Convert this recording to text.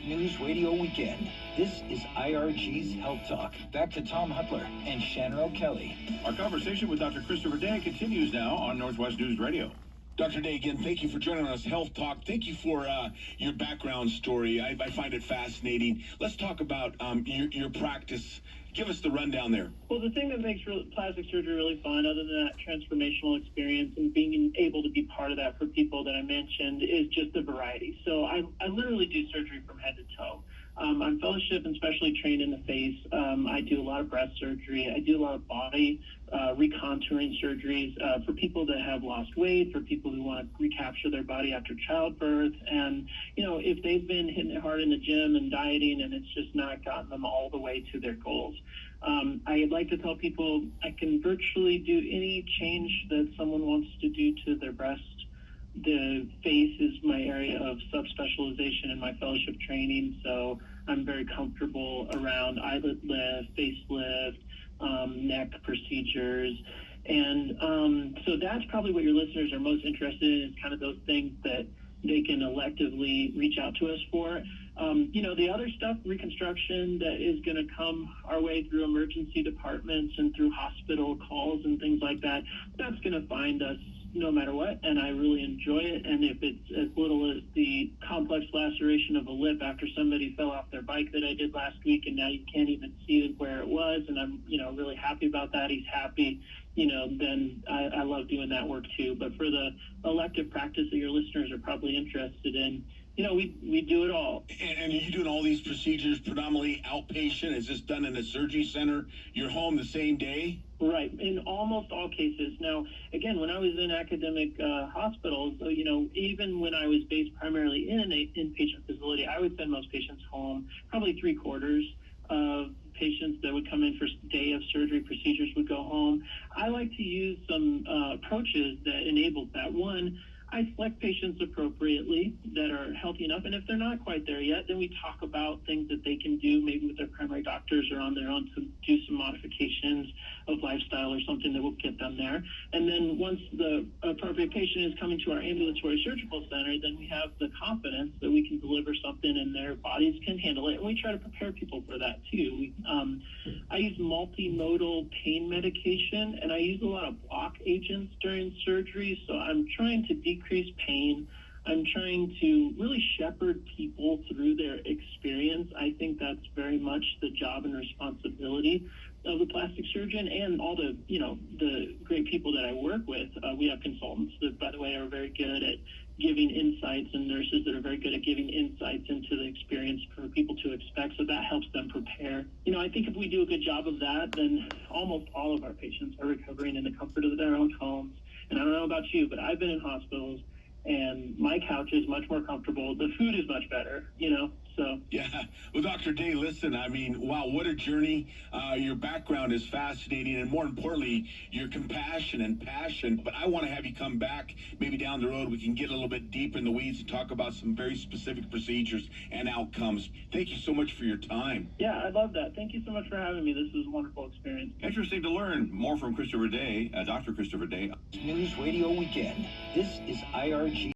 News Radio Weekend. This is IRG's Health Talk. Back to Tom Hutler and Shannon O'Kelly. Our conversation with Dr. Christopher Day continues now on Northwest News Radio. Dr. Day, again, thank you for joining us, Health Talk. Thank you for your background story. I find it fascinating. Let's talk about your practice. Give us the rundown there. Well, the thing that makes plastic surgery really fun, other than that transformational experience and being able to be part of that for people that I mentioned, is just the variety. So I literally do surgery from head to toe. I'm fellowship and specially trained in the face. I do a lot of breast surgery. I do a lot of body recontouring surgeries for people that have lost weight, for people who want to recapture their body after childbirth. And, if they've been hitting it hard in the gym and dieting and it's just not gotten them all the way to their goals. I like to tell people I can virtually do any change that someone wants to do to their breast. The face is my area of subspecialization in my fellowship training, so I'm very comfortable around eyelid lift, facelift, neck procedures. And so that's probably what your listeners are most interested in, is kind of those things that they can electively reach out to us for. The other stuff, reconstruction, that is going to come our way through emergency departments and through hospital calls and things like that, that's going to find us no matter what, and I really enjoy it. And if it's as little as the complex laceration of a lip after somebody fell off their bike that I did last week, and now you can't even see where it was, and I'm really happy about that, he's happy, then I love doing that work too. But for the elective practice that your listeners are probably interested in, we do it all. And are you doing all these procedures predominantly outpatient? Is this done in a surgery center, your home the same day? Right, in almost all cases. Now, again, when I was in academic hospitals, even when I was based primarily in an inpatient facility, I would send most patients home. Probably 3/4 of patients that would come in for day of surgery procedures would go home. I like to use some approaches that enable that. One, I select patients appropriately that are healthy enough, and if they're not quite there yet, then we talk about things that they can do, maybe with their primary doctors or on their own, to do some modifications of lifestyle or something that will get them there. And then once the appropriate patient is coming to our ambulatory surgical center, then we have the confidence that we can deliver something and their bodies can handle it, and we try to prepare people for that too. I use multimodal pain medication, and I use a lot of block agents during surgery, so I'm trying to decrease pain. I'm trying to really shepherd people through their experience. I think that's very much the job and responsibility of the plastic surgeon and all the great people that I work with. We have consultants that, by the way, are very good at giving insights, and nurses that are very good at giving insights into the experience for people to expect, so that helps them prepare. I think if we do a good job of that, then almost all of our patients are recovering in the comfort of their own homes. And I don't know about you, but I've been in hospitals, and my couch is much more comfortable. The food is much better, so. Yeah. Well, Dr. Day, listen, wow, what a journey. Your background is fascinating, and more importantly, your compassion and passion. But I want to have you come back maybe down the road. We can get a little bit deep in the weeds and talk about some very specific procedures and outcomes. Thank you so much for your time. Yeah, I love that. Thank you so much for having me. This was a wonderful experience. Interesting to learn more from Christopher Day, Dr. Christopher Day. News Radio Weekend. This is IRG.